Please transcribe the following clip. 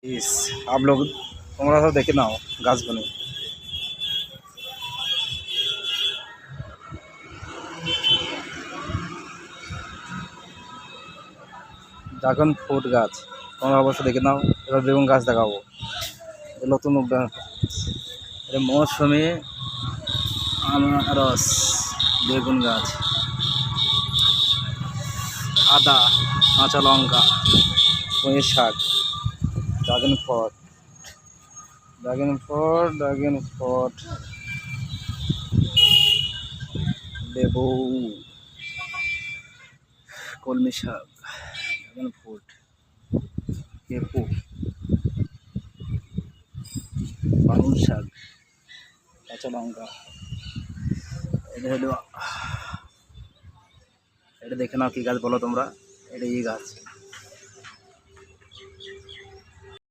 इस आप लोग তোমরা সব দেখে নাও গাছগুলো। ড্রাগন ফ্রুট গাছ তোমরা অবশ্যই দেখে নাও। এবার বেগুন গাছ দেখাবো, নতুন উদ্যান। এটা মৌসুমি আনারস, বেগুন গাছ, আদা, কাঁচা লঙ্কা, পুঁই শাক, ড্রাগন ফ্রুট, লেবু, কলমি শাক, ড্রাগন ফ্রুট, পেঁপু, পালং শাক, কাঁচা লঙ্কা। এটা হলো, এটা দেখে নাও কি গাছ বলো তোমরা। এটা এই গাছ।